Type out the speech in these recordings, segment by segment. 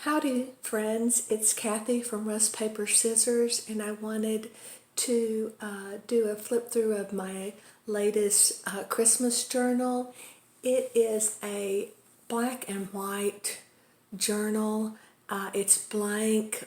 Howdy friends, it's Kathy from RustPaperScissors, and I wanted to do a flip through of my latest Christmas journal. It is a black and white journal. It's blank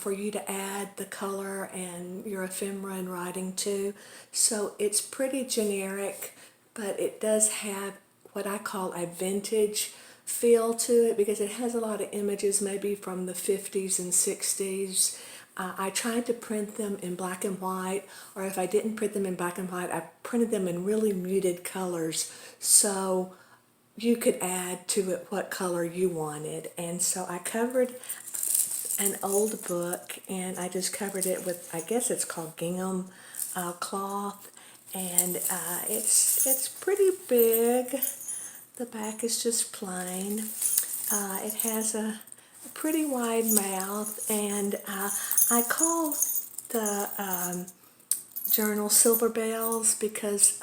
for you to add the color and your ephemera and writing to. So it's pretty generic, but it does have what I call a vintage feel to it because it has a lot of images maybe from the 50s and 60s. I tried to print them in black and white, or if I didn't print them in black and white, I printed them in really muted colors so you could add to it what color you wanted. And so I covered an old book, and I just covered it with, I guess it's called gingham cloth, and it's pretty big. The back is just plain. It has a pretty wide mouth, and I call the journal Silver Bells because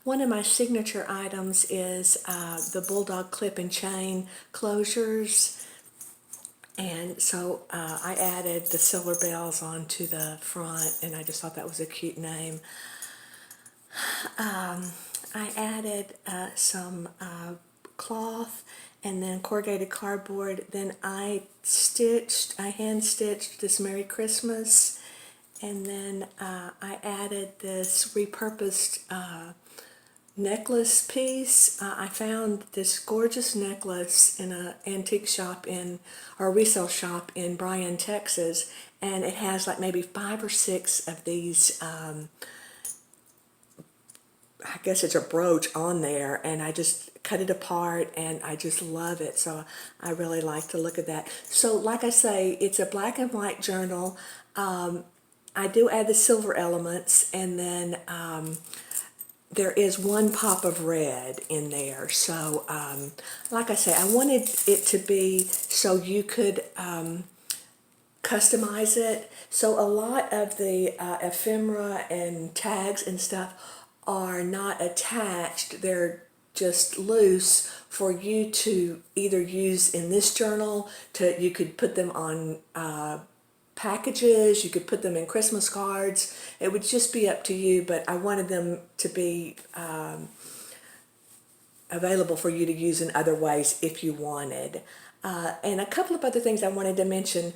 one of my signature items is the bulldog clip and chain closures, and so I added the Silver Bells onto the front, and I just thought that was a cute name. I added some cloth and then corrugated cardboard. Then I hand stitched this Merry Christmas, and then I added this repurposed necklace piece. I found this gorgeous necklace in an antique shop or a resale shop in Bryan, Texas, and it has like maybe 5 or 6 of these I guess it's a brooch on there, and I just cut it apart and I just love it. So I really like to look at that. So like I say, it's a black and white journal. I do add the silver elements, and then there is one pop of red in there. So like I say, I wanted it to be so you could customize it. So a lot of the ephemera and tags and stuff are not attached, they're just loose for you to either use in this journal. You could put them on packages, you could put them in Christmas cards. It would just be up to you, but I wanted them to be available for you to use in other ways if you wanted. And a couple of other things I wanted to mention.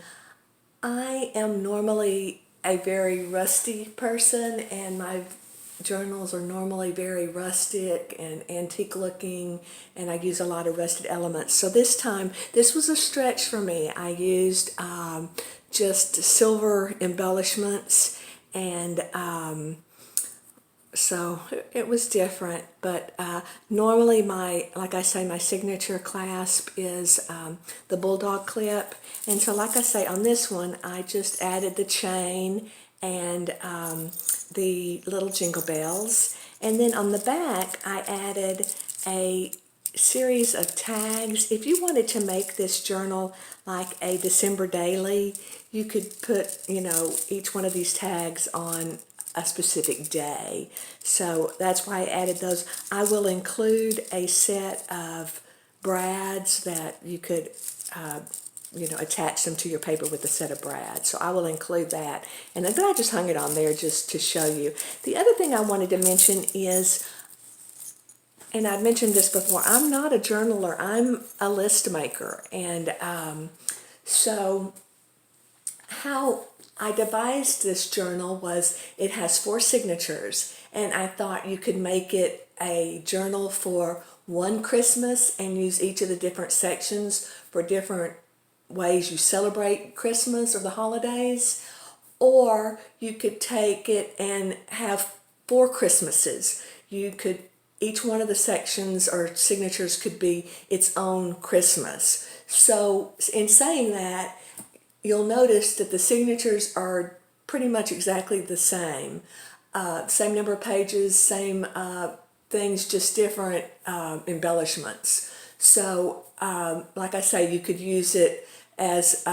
I am normally a very rusty person, and my journals are normally very rustic and antique looking, and I use a lot of rusted elements. So this time, this was a stretch for me. I used just silver embellishments, and so it was different. But normally like I say, my signature clasp is the bulldog clip. And so like I say, on this one, I just added the chain and the little jingle bells. And then on the back, I added a series of tags. If you wanted to make this journal like a December daily, you could put, each one of these tags on a specific day. So that's why I added those. I will include a set of brads that you could attach them to your paper with a set of brads. So I will include that. And then I just hung it on there just to show you. The other thing I wanted to mention is, and I've mentioned this before, I'm not a journaler, I'm a list maker. And so how I devised this journal was, it has 4 signatures, and I thought you could make it a journal for one Christmas and use each of the different sections for different ways you celebrate Christmas or the holidays. Or you could take it and have 4 Christmases. Each one of the sections or signatures could be its own Christmas. So in saying that, you'll notice that the signatures are pretty much exactly the same. Same number of pages, same things, just different embellishments. So like I say, you could use it as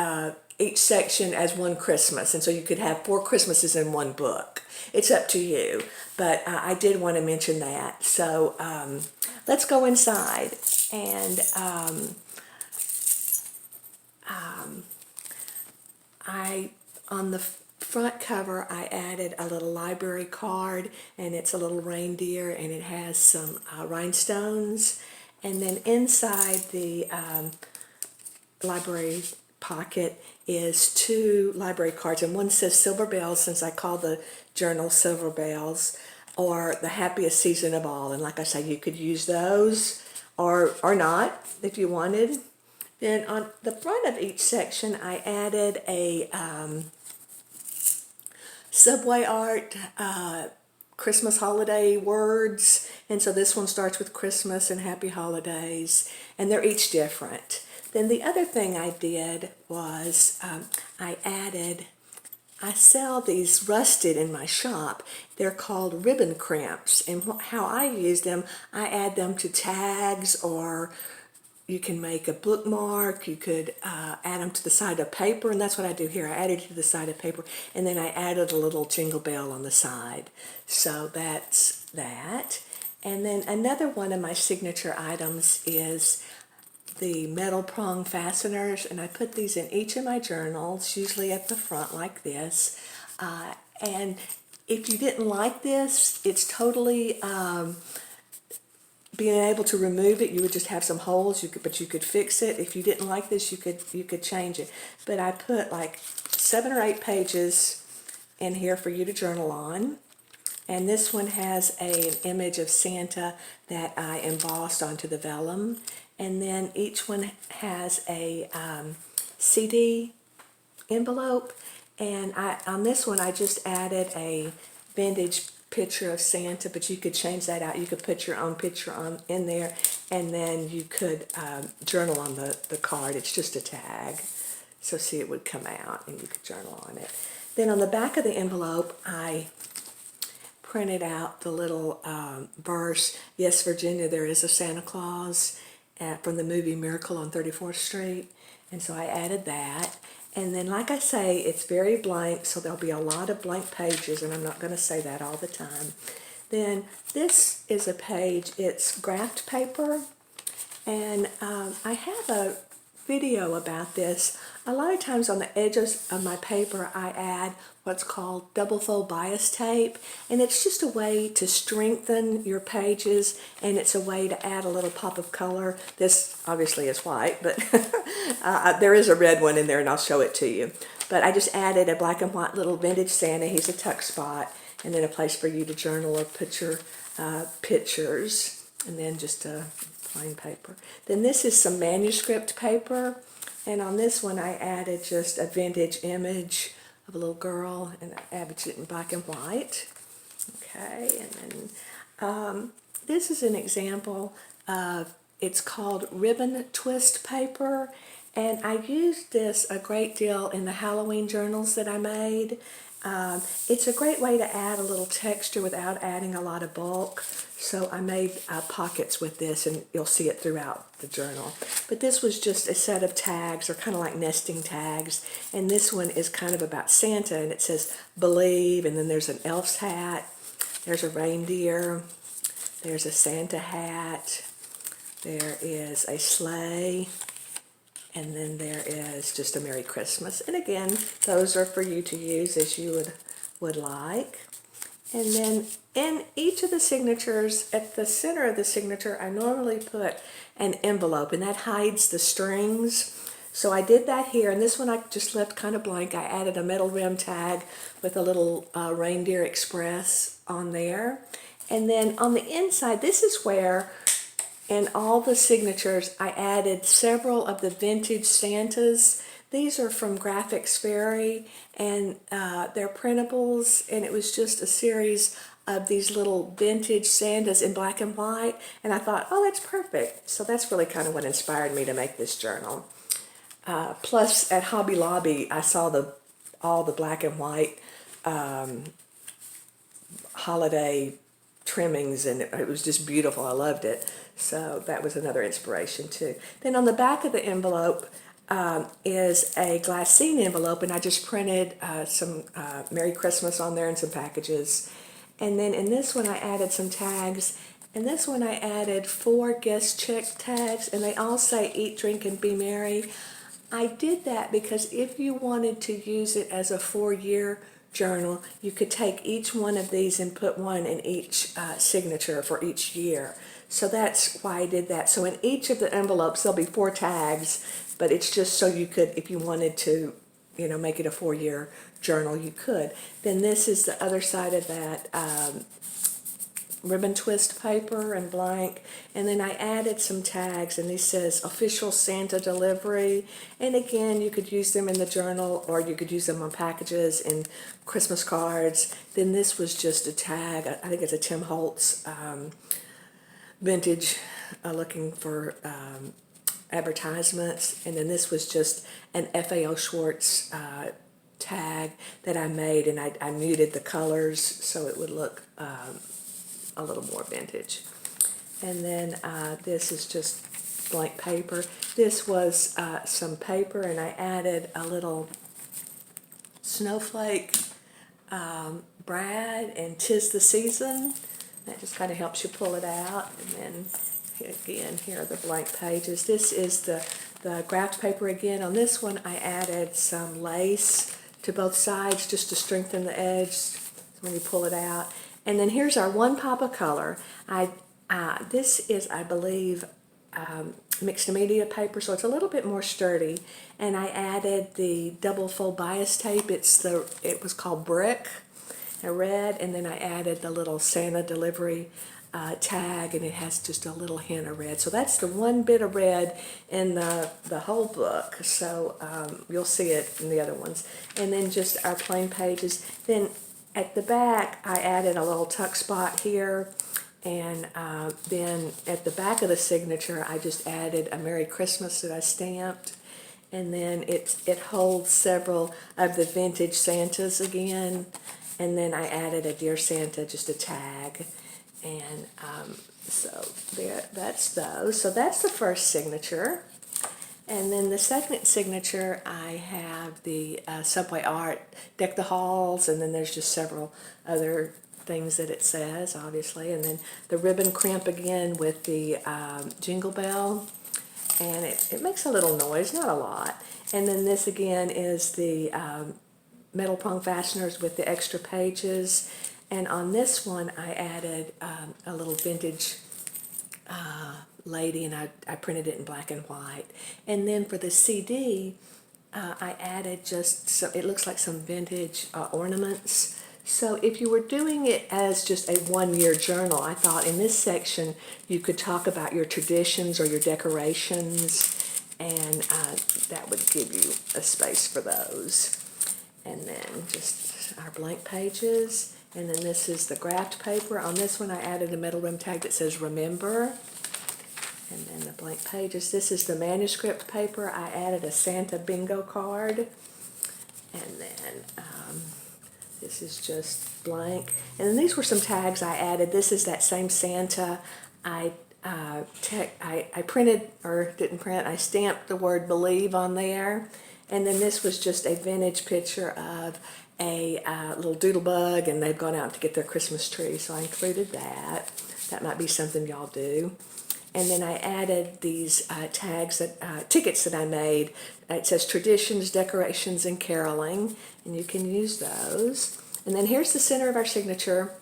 each section as one Christmas, and so you could have 4 Christmases in one book. It's up to you, but I did want to mention that. So let's go inside, and on the front cover, I added a little library card, and it's a little reindeer, and it has some rhinestones. And then inside the library pocket is 2 library cards, and one says Silver Bells, since I call the journal Silver Bells, or the happiest season of all. And like I say, you could use those or not if you wanted. Then on the front of each section, I added a Subway art Christmas holiday words, and so this one starts with Christmas and Happy Holidays, and they're each different. Then the other thing I did was I sell these rusted in my shop. They're called ribbon crimps, and how I use them, I add them to tags, or you can make a bookmark. You could add them to the side of paper, and that's what I do here. I added it to the side of paper, and then I added a little jingle bell on the side. So that's that. And then another one of my signature items is the metal prong fasteners, and I put these in each of my journals, usually at the front like this. And if you didn't like this, it's totally being able to remove it. You would just have some holes, but you could fix it. If you didn't like this, you could change it. But I put like 7 or 8 pages in here for you to journal on. And this one has an image of Santa that I embossed onto the vellum. And then each one has a CD envelope. And on this one, I just added a vintage picture of Santa, but you could change that out. You could put your own picture in there, and then you could journal on the card. It's just a tag. So see, it would come out, and you could journal on it. Then on the back of the envelope, I printed out the little verse, "Yes, Virginia, there is a Santa Claus," from the movie Miracle on 34th Street. And so I added that. And then, like I say, it's very blank, so there'll be a lot of blank pages, and I'm not going to say that all the time. Then this is a page, it's graphed paper, and I have a video about this. A lot of times on the edges of my paper, I add what's called double fold bias tape, and it's just a way to strengthen your pages, and it's a way to add a little pop of color. This obviously is white, but there is a red one in there, and I'll show it to you. But I just added a black and white little vintage Santa. He's a tuck spot, and then a place for you to journal or put your pictures, and then just a plain paper. Then this is some manuscript paper, and on this one I added just a vintage image of a little girl, and I added it in black and white. Okay, and then this is an example of, it's called ribbon twist paper, and I used this a great deal in the Halloween journals that I made. It's a great way to add a little texture without adding a lot of bulk. So I made pockets with this, and you'll see it throughout the journal. But this was just a set of tags, or kind of like nesting tags. And this one is kind of about Santa, and it says believe, and then there's an elf's hat, there's a reindeer, there's a Santa hat, there is a sleigh, and then there is just a Merry Christmas. And again, those are for you to use as you would like. And then in each of the signatures, at the center of the signature, I normally put an envelope, and that hides the strings. So I did that here, and this one I just left kind of blank. I added a metal rim tag with a little Reindeer Express on there. And then on the inside, this is where in all the signatures I added several of the vintage Santas. These are from Graphics Fairy, and they're printables, and it was just a series of these little vintage Santas in black and white, and I thought, oh, that's perfect. So that's really kind of what inspired me to make this journal. Plus, at Hobby Lobby, I saw all the black and white holiday trimmings, and it was just beautiful. I loved it. So that was another inspiration too. Then on the back of the envelope is a glassine envelope, and I just printed some Merry Christmas on there and some packages. And then in this one I added some tags, and this one I added 4 guest check tags, and they all say eat, drink, and be merry. I did that because if you wanted to use it as a 4-year journal, you could take each one of these and put one in each signature for each year. So that's why I did that. So in each of the envelopes, there'll be 4 tags, but it's just so you could, if you wanted to, you know, make it a 4-year journal, you could. Then this is the other side of that ribbon twist paper and blank, and then I added some tags, and this says official Santa delivery, and again you could use them in the journal or you could use them on packages and Christmas cards. Then this was just a tag, I think it's a Tim Holtz vintage looking for advertisements, and then this was just an FAO Schwartz tag that I made, and I muted the colors so it would look a little more vintage. And then this is just blank paper. This was some paper, and I added a little snowflake brad and 'tis the season. That just kind of helps you pull it out. And then again, here are the blank pages. This is the graph paper again. On this one I added some lace to both sides just to strengthen the edge when you pull it out. And then here's our one pop of color. This is, I believe, mixed media paper, so it's a little bit more sturdy. And I added the double fold bias tape. It was called Brick, a red, and then I added the little Santa delivery tag, and it has just a little hint of red. So that's the one bit of red in the whole book. So you'll see it in the other ones. And then just our plain pages. Then at the back, I added a little tuck spot here, and then at the back of the signature, I just added a Merry Christmas that I stamped, and then it holds several of the vintage Santas again, and then I added a Dear Santa, just a tag, and so there, that's those. So that's the first signature. And then the second signature, I have the Subway Art, Deck the Halls, and then there's just several other things that it says, obviously. And then the ribbon crimp again with the jingle bell, and it makes a little noise, not a lot. And then this again is the metal prong fasteners with the extra pages. And on this one, I added a little vintage lady, and I printed it in black and white. And then for the CD, I added just some, it looks like some vintage ornaments. So if you were doing it as just a 1-year journal, I thought in this section you could talk about your traditions or your decorations, and that would give you a space for those. And then just our blank pages. And then this is the graphed paper. On this one I added a metal rim tag that says remember. And then the blank pages. This is the manuscript paper. I added a Santa bingo card. And then this is just blank. And then these were some tags I added. This is that same Santa. I printed, or didn't print, I stamped the word believe on there. And then this was just a vintage picture of a little doodle bug, and they've gone out to get their Christmas tree, so I included that. That might be something y'all do. And then I added these tags, tickets that I made. It says traditions, decorations, and caroling, and you can use those. And then here's the center of our signature.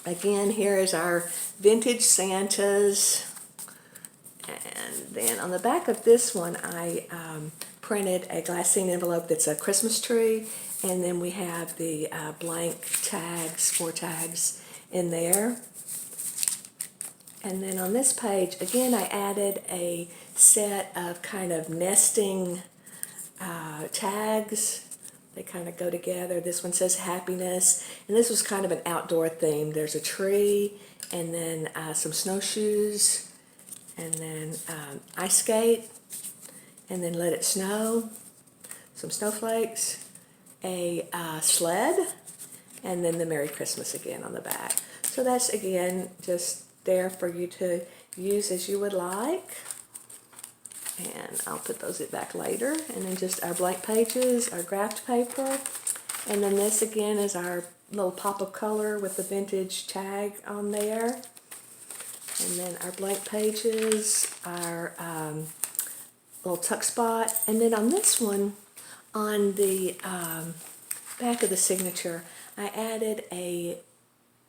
Again, here is our vintage Santas. And then on the back of this one, I printed a glassine envelope that's a Christmas tree, and then we have the blank tags, 4 tags in there. And then on this page, again, I added a set of kind of nesting tags. They kind of go together. This one says happiness, and this was kind of an outdoor theme. There's a tree, and then some snowshoes, and then ice skate, and then let it snow, some snowflakes, a sled, and then the Merry Christmas again on the back. So that's, again, just there for you to use as you would like. And I'll put those back later. And then just our blank pages, our graphed paper. And then this again is our little pop of color with the vintage tag on there. And then our blank pages, our little tuck spot. And then on this one, on the back of the signature, I added a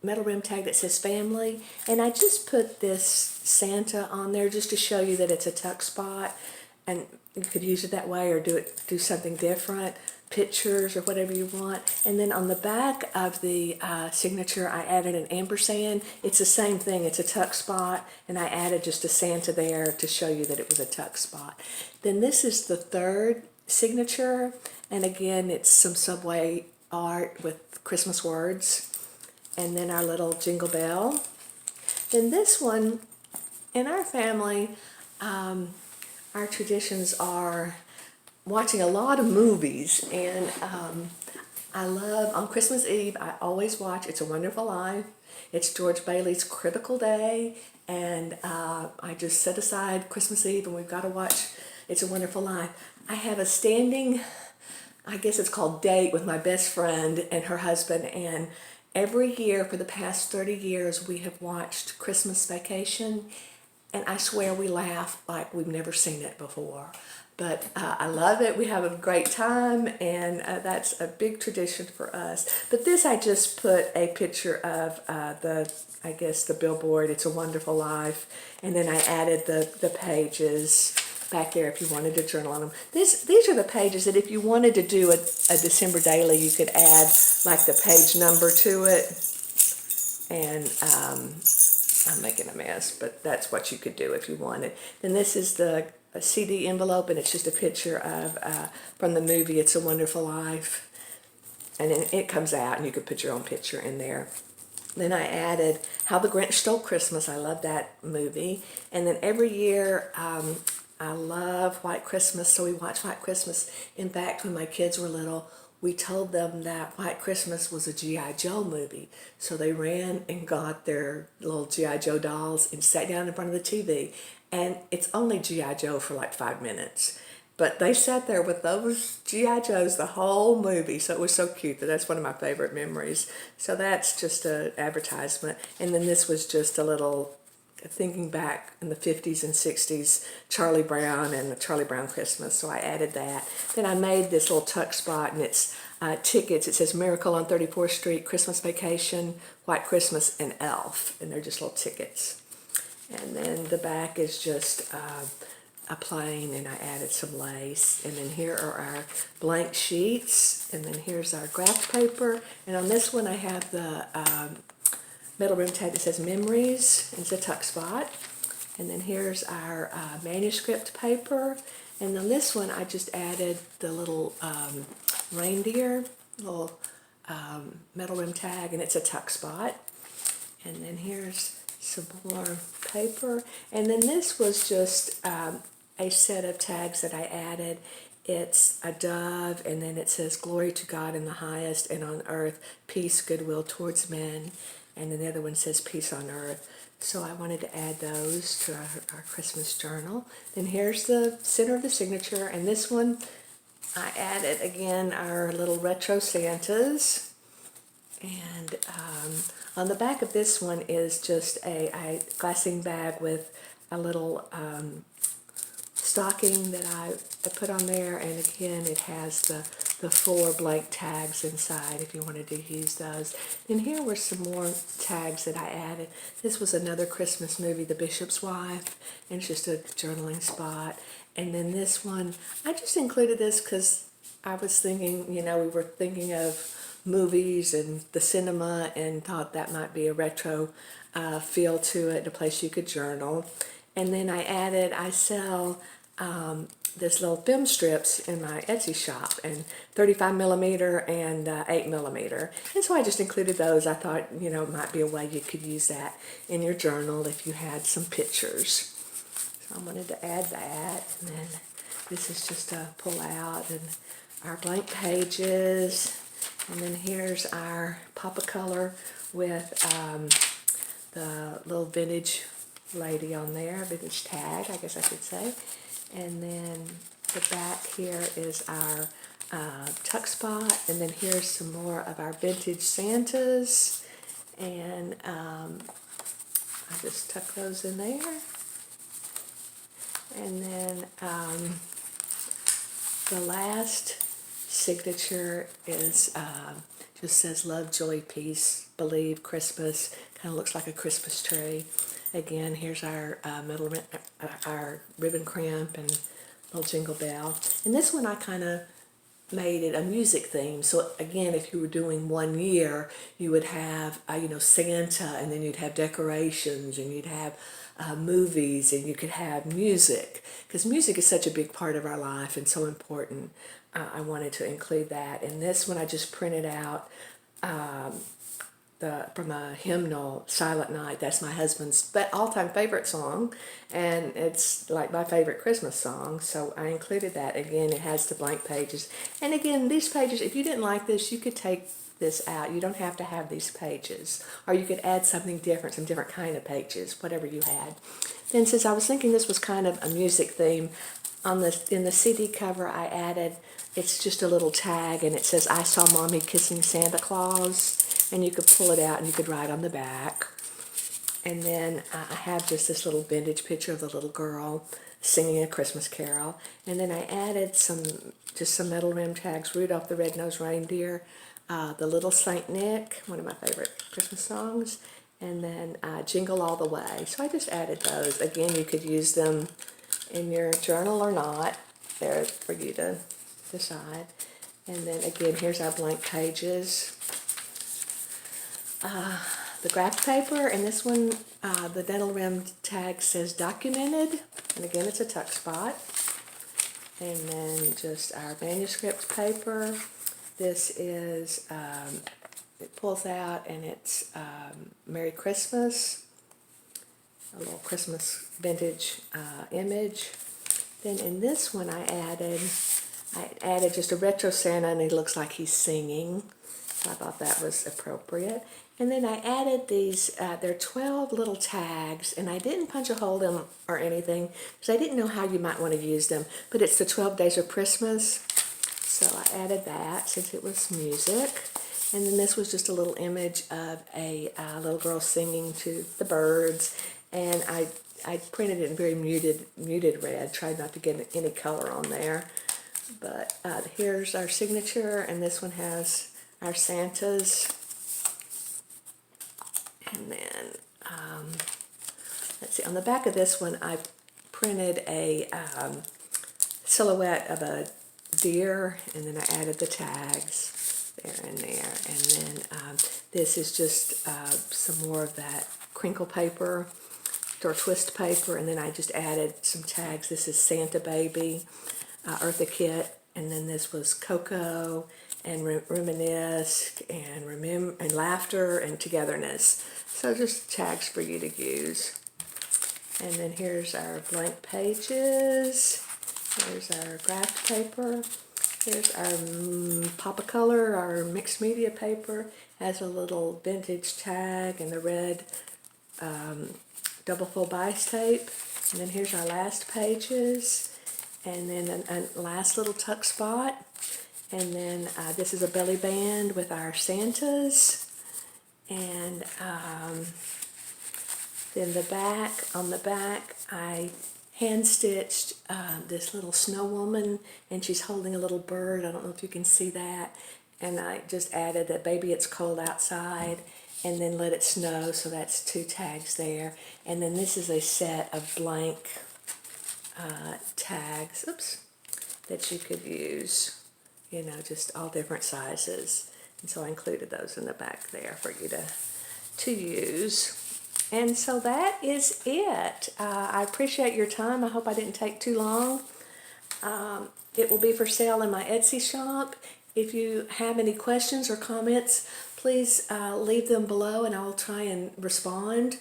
metal rim tag that says family, and I just put this Santa on there just to show you that it's a tuck spot, and you could use it that way or do something different, pictures or whatever you want. And then on the back of the signature, I added an ampersand. It's the same thing, it's a tuck spot, and I added just a Santa there to show you that it was a tuck spot. Then this is the third signature, and again it's some Subway art with Christmas words, and then our little jingle bell. Then this one, in our family, our traditions are watching a lot of movies, and I love, on Christmas Eve, I always watch It's a Wonderful Life. It's George Bailey's critical day, and I just set aside Christmas Eve and we've got to watch It's a Wonderful Life. I have a standing, I guess it's called date, with my best friend and her husband, and every year for the past 30 years we have watched Christmas Vacation, and I swear we laugh like we've never seen it before. But I love it. We have a great time, and that's a big tradition for us. But this, I just put a picture of I guess the billboard, It's a Wonderful Life, and then I added the pages back there if you wanted to journal on them. These are the pages that if you wanted to do a December daily, you could add like the page number to it. And I'm making a mess, but that's what you could do if you wanted. Then this is the CD envelope, and it's just a picture of from the movie It's a Wonderful Life. And then it comes out and you could put your own picture in there. Then I added How the Grinch Stole Christmas. I love that movie. And then every year, I love White Christmas, so we watch White Christmas. In fact, when my kids were little, we told them that White Christmas was a G.I. Joe movie. So they ran and got their little G.I. Joe dolls and sat down in front of the TV. And it's only G.I. Joe for like 5 minutes. But they sat there with those G.I. Joes the whole movie, so it was so cute. That's one of my favorite memories. So that's just an advertisement. And then this was just a little thinking back in the 50s and 60s, Charlie Brown and the Charlie Brown Christmas, so I added that. Then I made this little tuck spot, and it's tickets. It says Miracle on 34th Street, Christmas Vacation, White Christmas, and Elf, and they're just little tickets. And then the back is just a plain, and I added some lace. And then here are our blank sheets, and then here's our graph paper. And on this one I have the metal rim tag that says Memories, and it's a tuck spot. And then here's our manuscript paper. And on this one I just added the little reindeer, little metal rim tag, and it's a tuck spot. And then here's some more paper. And then this was just a set of tags that I added. It's a dove, and then it says Glory to God in the highest, and on earth peace, goodwill towards men. And then the other one says Peace on Earth. So I wanted to add those to our Christmas journal. Then here's the center of the signature, and this one I added again our little retro Santas. And on the back of this one is just a glassine bag with a little stocking that I put on there, and again it has the 4 blank tags inside if you wanted to use those. And here were some more tags that I added. This was another Christmas movie, The Bishop's Wife, and it's just a journaling spot. And then this one, I just included this because I was thinking, we were thinking of movies and the cinema, and thought that might be a retro feel to it, a place you could journal. And then I sell this little film strips in my Etsy shop, and 35 millimeter and 8 millimeter. And so I just included those. I thought, it might be a way you could use that in your journal if you had some pictures. So I wanted to add that. And then this is just a pull out, and our blank pages. And then here's our Papa Color with the little vintage lady on there, vintage tag, I guess I should say. And then the back here is our tuck spot, and then here's some more of our vintage Santas, and I just tuck those in there. And then The last signature is just says love, joy, peace, believe, Christmas. Kind of looks like a Christmas tree. Again, here's our our ribbon crimp and little jingle bell. And this one I kind of made it a music theme. So again, if you were doing 1 year, you would have you know, Santa, and then you'd have decorations, and you'd have movies, and you could have music, because music is such a big part of our life and so important. I wanted to include that. And this one I just printed out from a hymnal, Silent Night. That's my husband's all-time favorite song, and it's like my favorite Christmas song, so I included that. Again, it has the blank pages. And again, these pages, if you didn't like this, you could take this out. You don't have to have these pages, or you could add something different, some different kind of pages, whatever you had. Then, since I was thinking this was kind of a music theme, in the CD cover I added, it's just a little tag, and it says, "I saw Mommy kissing Santa Claus," and you could pull it out and you could write on the back. And then I have just this little vintage picture of the little girl singing a Christmas carol. And then I added just some metal rim tags, Rudolph the Red-Nosed Reindeer, the Little Saint Nick, one of my favorite Christmas songs, and then Jingle All the Way. So I just added those. Again, you could use them in your journal or not. There for you to decide. And then again, here's our blank pages. The graph paper, and this one, the dental rim tag says documented, and again it's a tuck spot. And then just our manuscript paper. This is, it pulls out, and it's Merry Christmas, a little Christmas vintage image. Then in this one I added just a retro Santa, and he looks like he's singing. So I thought that was appropriate. And then I added these, they're 12 little tags, and I didn't punch a hole in them or anything, because I didn't know how you might want to use them, but it's the 12 Days of Christmas, so I added that since it was music. And then this was just a little image of a little girl singing to the birds, and I printed it in very muted red, tried not to get any color on there. But here's our signature, and this one has our Santas. And then, let's see, on the back of this one, I printed a silhouette of a deer, and then I added the tags there and there. And then this is just some more of that crinkle paper or twist paper, and then I just added some tags. This is Santa Baby, Eartha Kitt, and then this was Cocoa, and Reminisce, and Laughter, and Togetherness. So just tags for you to use. And then here's our blank pages. Here's our graph paper. Here's our Papa Color, our mixed media paper. Has a little vintage tag and the red double fold bias tape. And then here's our last pages. And then a last little tuck spot. And then this is a belly band with our Santas. And then on the back, I hand stitched this little snow woman, and she's holding a little bird. I don't know if you can see that. And I just added that "Baby, it's cold outside," and then "Let it snow," so that's 2 tags there. And then this is a set of blank tags, that you could use, you know, just all different sizes. And so I included those in the back there for you to use. And so that is it. I appreciate your time. I hope I didn't take too long. It will be for sale in my Etsy shop. If you have any questions or comments, please leave them below, and I'll try and respond.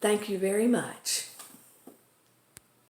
Thank you very much.